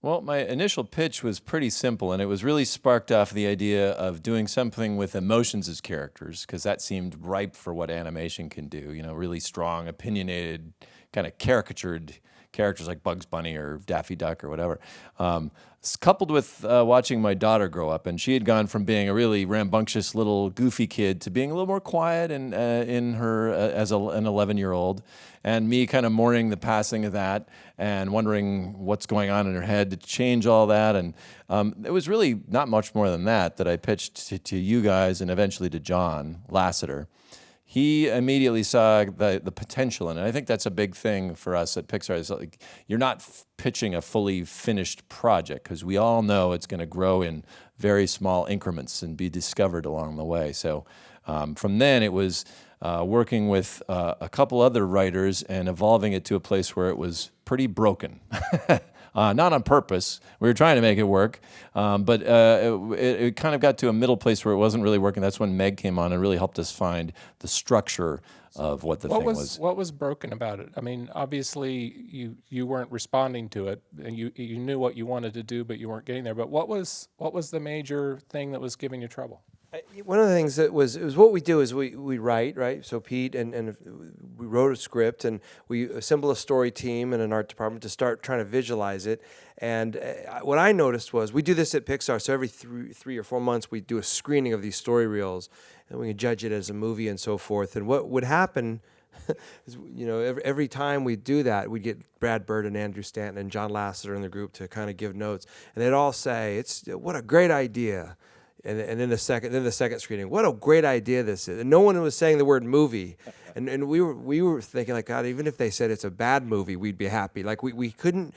Well, my initial pitch was pretty simple, and it was really sparked off the idea of doing something with emotions as characters, because that seemed ripe for what animation can do. You know, really strong, opinionated, kind of caricatured characters like Bugs Bunny or Daffy Duck or whatever. Coupled with watching my daughter grow up, and she had gone from being a really rambunctious little goofy kid to being a little more quiet and in her as an 11-year-old, and me kind of mourning the passing of that and wondering what's going on in her head to change all that. And it was really not much more than that I pitched to you guys and eventually to John Lasseter. He immediately saw the potential in it. I think that's a big thing for us at Pixar. Is like, you're not pitching a fully finished project, because we all know it's going to grow in very small increments and be discovered along the way. So from then it was working with a couple other writers and evolving it to a place where it was pretty broken. Not on purpose. We were trying to make it work, but it kind of got to a middle place where it wasn't really working. That's when Meg came on and really helped us find the structure of what the thing was. What was broken about it? I mean, obviously you weren't responding to it, and you knew what you wanted to do, but you weren't getting there. But what was the major thing that was giving you trouble? One of the things that was what we do is we write, right? So Pete and we wrote a script, and we assemble a story team and an art department to start trying to visualize it. And what I noticed was we do this at Pixar. So every 3 or 4 months we do a screening of these story reels, and we can judge it as a movie and so forth. And what would happen is, every time we do that, we'd get Brad Bird and Andrew Stanton and John Lasseter in the group to kind of give notes, and they'd all say, "What a great idea." And then the second screening, what a great idea this is. And no one was saying the word movie. And we were thinking, like, God, even if they said it's a bad movie, we'd be happy. Like we couldn't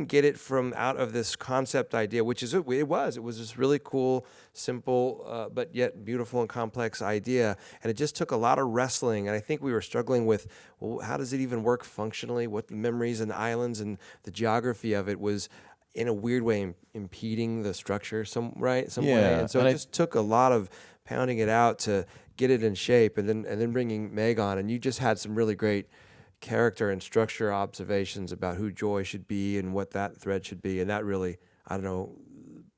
get it from out of this concept idea, which is it was this really cool, simple, but yet beautiful and complex idea. And it just took a lot of wrestling. And I think we were struggling with, well, how does it even work functionally? What the memories and the islands and the geography of it was, in a weird way, impeding the structure some way. And so it just took a lot of pounding it out to get it in shape, and then bringing Meg on. And you just had some really great character and structure observations about who Joy should be and what that thread should be. And that really, I don't know,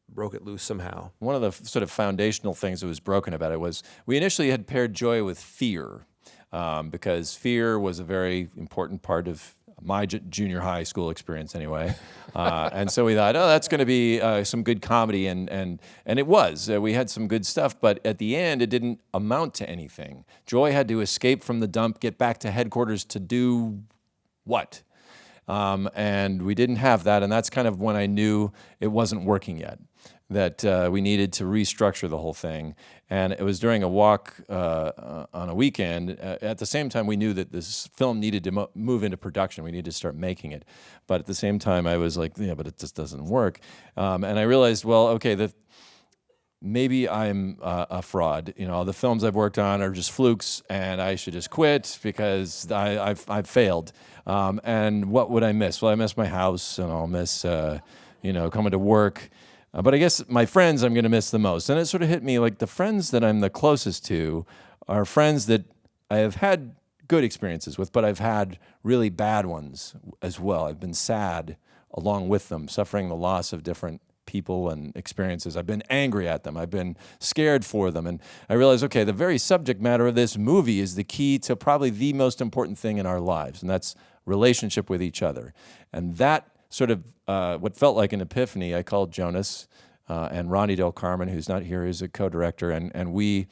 broke it loose somehow. One of the sort of foundational things that was broken about it was we initially had paired Joy with fear, because fear was a very important part of my junior high school experience anyway. And so we thought, that's going to be some good comedy, and it was. We had some good stuff, but at the end, it didn't amount to anything. Joy had to escape from the dump, get back to headquarters to do what? And we didn't have that, and that's kind of when I knew it wasn't working yet, that we needed to restructure the whole thing. And it was during a walk on a weekend. At the same time, we knew that this film needed to move into production. We needed to start making it. But at the same time, I was like, but it just doesn't work. And I realized, well, okay, maybe I'm a fraud. The films I've worked on are just flukes, and I should just quit because I've failed. And what would I miss? Well, I miss my house, and I'll miss coming to work. But I guess my friends I'm going to miss the most. And it sort of hit me like the friends that I'm the closest to are friends that I have had good experiences with, but I've had really bad ones as well. I've been sad along with them, suffering the loss of different people and experiences. I've been angry at them. I've been scared for them. And I realized, okay, the very subject matter of this movie is the key to probably the most important thing in our lives, and that's relationship with each other. And that sort of what felt like an epiphany, I called Jonas and Ronnie Del Carmen, who's not here, who's a co-director, and we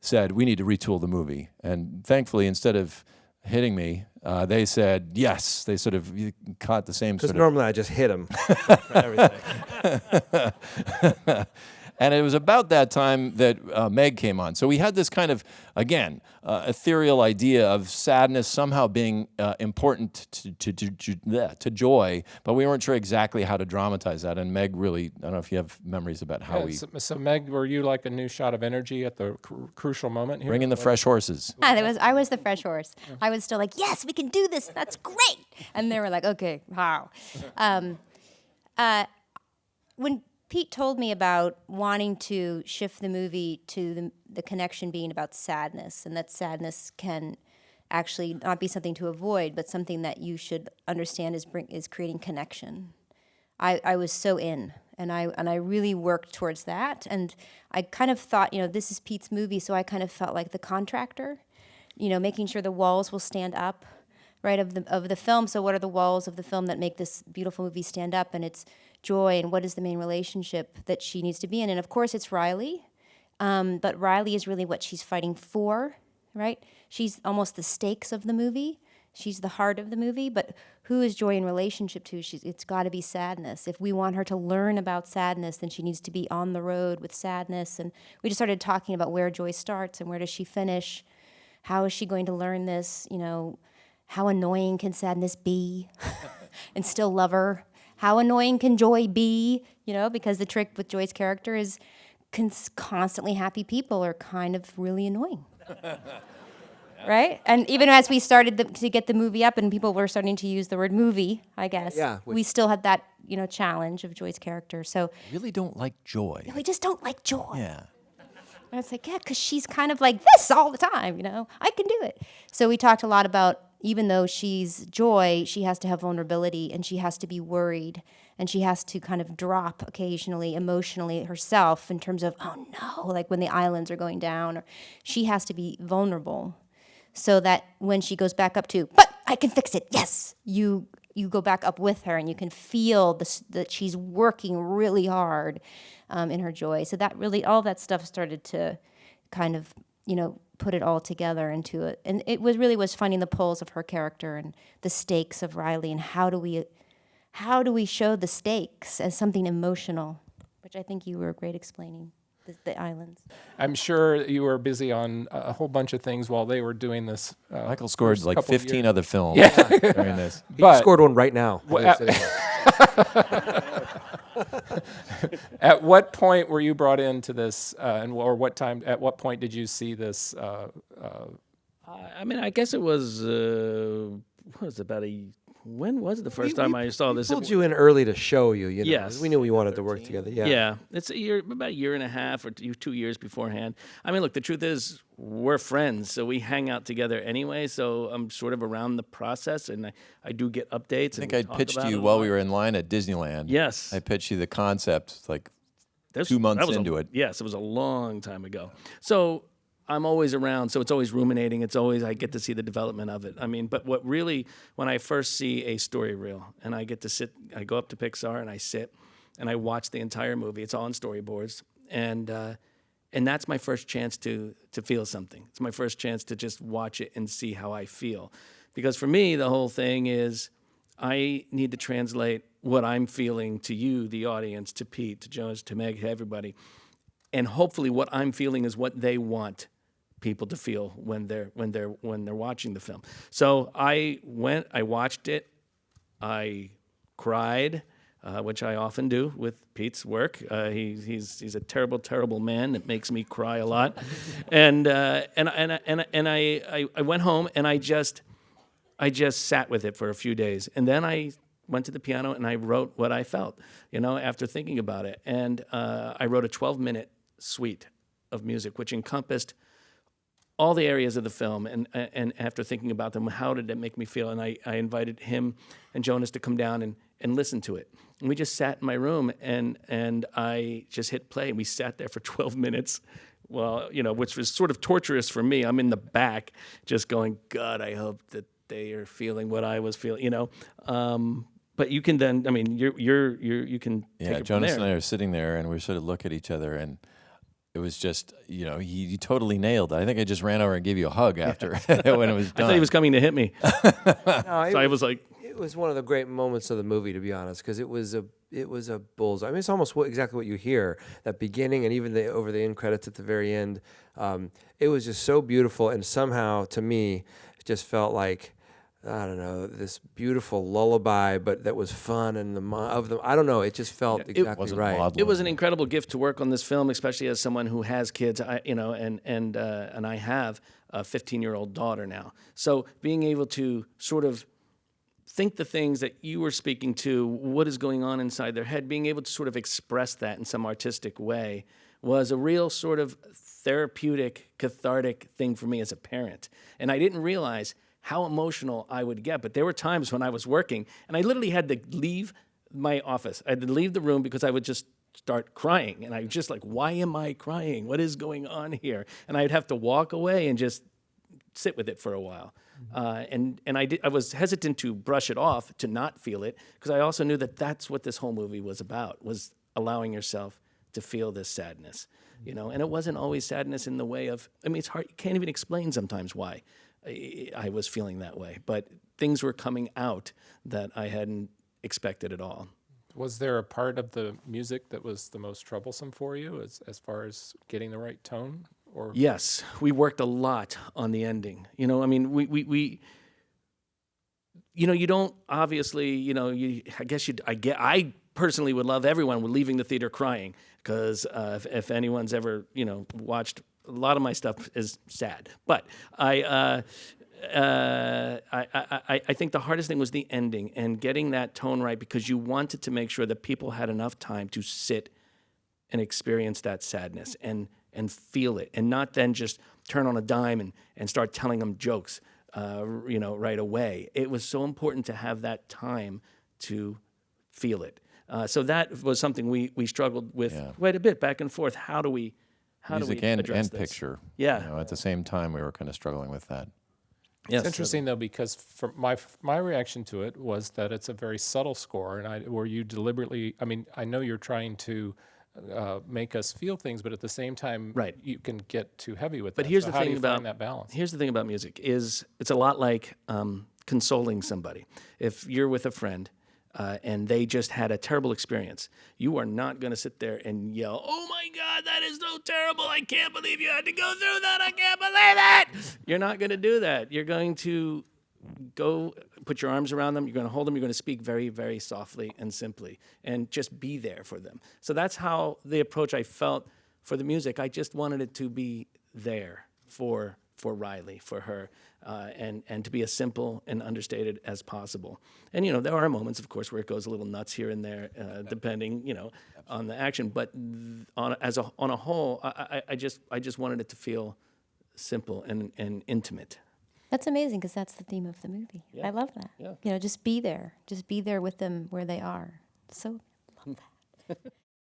said, we need to retool the movie. And thankfully, instead of hitting me, they said yes. They sort of caught the same sort of... Because normally I just hit them for everything. And it was about that time that Meg came on. So we had this kind of, again, ethereal idea of sadness somehow being important to joy, but we weren't sure exactly how to dramatize that. And Meg really, I don't know if you have memories about how we... So Meg, were you like a new shot of energy at the crucial moment here? Bring in the fresh horses. I was the fresh horse. I was still like, yes, we can do this. That's great. And they were like, okay, how? When Pete told me about wanting to shift the movie to the connection being about sadness, and that sadness can actually not be something to avoid, but something that you should understand is creating connection. I was so in. And I really worked towards that. And I kind of thought, this is Pete's movie, so I kind of felt like the contractor, making sure the walls will stand up, right, of the film. So what are the walls of the film that make this beautiful movie stand up? And it's Joy, and what is the main relationship that she needs to be in? And of course it's Riley, but Riley is really what she's fighting for, right? She's almost the stakes of the movie. She's the heart of the movie, but who is Joy in relationship to? It's got to be sadness. If we want her to learn about sadness, then she needs to be on the road with sadness. And we just started talking about where Joy starts and where does she finish. How is she going to learn this? How annoying can sadness be and still love her? How annoying can Joy be? Because the trick with Joy's character is constantly happy people are kind of really annoying. Right? And even as we started to get the movie up and people were starting to use the word movie, I guess, we still had that, challenge of Joy's character. So I really don't like Joy. we just don't like Joy. Yeah. And I was like, because she's kind of like this all the time, I can do it. So we talked a lot about, even though she's Joy, she has to have vulnerability and she has to be worried and she has to kind of drop occasionally emotionally herself in terms of, oh no, like when the islands are going down, or she has to be vulnerable. So that when she goes back up to, but I can fix it, yes, you go back up with her and you can feel that she's working really hard in her joy. So that really, all that stuff started to kind of, put it all together into it. And it was finding the poles of her character and the stakes of Riley and how do we show the stakes as something emotional, which I think you were great explaining. The islands. I'm sure you were busy on a whole bunch of things while they were doing this. Michael scored like couple of 15 years. other films during this. He scored one right now. At what point were you brought into this, or what time? At what point did you see this? I guess it was when was it the first time I saw this? Pulled you in early to show you. Yes. We knew we wanted to work together. Yeah. Yeah, it's about a year and a half or 2 years beforehand. I mean, look, the truth is we're friends, so we hang out together anyway. So I'm sort of around the process, and I do get updates. I think I pitched you while we were in line at Disneyland. Yes. I pitched you the concept like 2 months into it. Yes, it was a long time ago. So I'm always around, so it's always ruminating. It's always, I get to see the development of it. I mean, but what really, when I first see a story reel and I get to sit, I go up to Pixar and I sit and I watch the entire movie. It's all on storyboards. And that's my first chance to feel something. It's my first chance to just watch it and see how I feel. Because for me, the whole thing is I need to translate what I'm feeling to you, the audience, to Pete, to Jonas, to Meg, to everybody. And hopefully what I'm feeling is what they want people to feel when they're watching the film. So I watched it, I cried, which I often do with Pete's work. He's a terrible, terrible man that makes me cry a lot, and I went home and I just sat with it for a few days, and then I went to the piano and I wrote what I felt, after thinking about it, and I wrote a 12-minute suite of music which encompassed all the areas of the film, and after thinking about them, how did it make me feel? And I invited him and Jonas to come down and listen to it. And we just sat in my room, and I just hit play. We sat there for 12 minutes, which was sort of torturous for me. I'm in the back just going, God, I hope that they are feeling what I was feeling, But you can then, I mean, you can take it from Jonas there. and I are sitting there, and we sort of look at each other, and it was just, he totally nailed it. I think I just ran over and gave you a hug after when it was done. I thought he was coming to hit me. No, So I was like, it was one of the great moments of the movie, to be honest, because it was a bullseye. I mean, it's almost exactly what you hear, that beginning and even over the end credits at the very end. It was just so beautiful, and somehow, to me, it just felt like, I don't know, this beautiful lullaby, but that was fun, and I don't know, it just felt exactly right. maudlin. it was an incredible gift to work on this film, especially as someone who has kids. And I have a 15-year-old daughter now. So being able to sort of think the things that you were speaking to, what is going on inside their head, being able to sort of express that in some artistic way was a real sort of therapeutic, cathartic thing for me as a parent. And I didn't realize how emotional I would get. But there were times when I was working, and I literally had to leave my office. I had to leave the room because I would just start crying, and I was just like, why am I crying? What is going on here? And I'd have to walk away and just sit with it for a while. And I was hesitant to brush it off, to not feel it, because I also knew that that's what this whole movie was about, was allowing yourself to feel this sadness, you know. And it wasn't always sadness in the way of, I mean, it's hard, you can't even explain sometimes why I was feeling that way, but things were coming out that I hadn't expected at all. Was there a part of the music that was the most troublesome for you as far as getting the right tone? Or Yes, we worked a lot on the ending. You know, I mean, we you know, you don't obviously, you know, I personally would love everyone leaving the theater crying, because if anyone's ever, you know, watched, a lot of my stuff is sad. But I think the hardest thing was the ending and getting that tone right, because you wanted to make sure that people had enough time to sit and experience that sadness and feel it, and not then just turn on a dime and start telling them jokes, you know, right away. It was so important to have that time to feel it. So that was something we struggled with quite a bit, back and forth. How do we Music address and this? picture. Yeah. You know, at the same time, we were kind of struggling with that. Yes, it's interesting though, because from my reaction to it was that it's a very subtle score, and where you deliberately, I mean, I know you're trying to make us feel things, but at the same time, Right. you can get too heavy with But that. here's So the how do thing you about find that balance? Here's the thing about music is it's a lot like consoling somebody. If you're with a friend and they just had a terrible experience, you are not going to sit there and yell, "Oh my God, that is so terrible! I can't believe you had to go through that! I can't believe it!" You're not going to do that. You're going to go put your arms around them. You're going to hold them. You're going to speak very, very softly and simply, and just be there for them. So that's how the approach I felt for the music. I just wanted it to be there for Riley, for her, and to be as simple and understated as possible. And you know, there are moments, of course, where it goes a little nuts here and there, depending, you know, on the action. But on a whole, I just wanted it to feel simple and intimate. That's amazing, because that's the theme of the movie. Yeah. I love that. Yeah. You know, just be there with them where they are. So love that.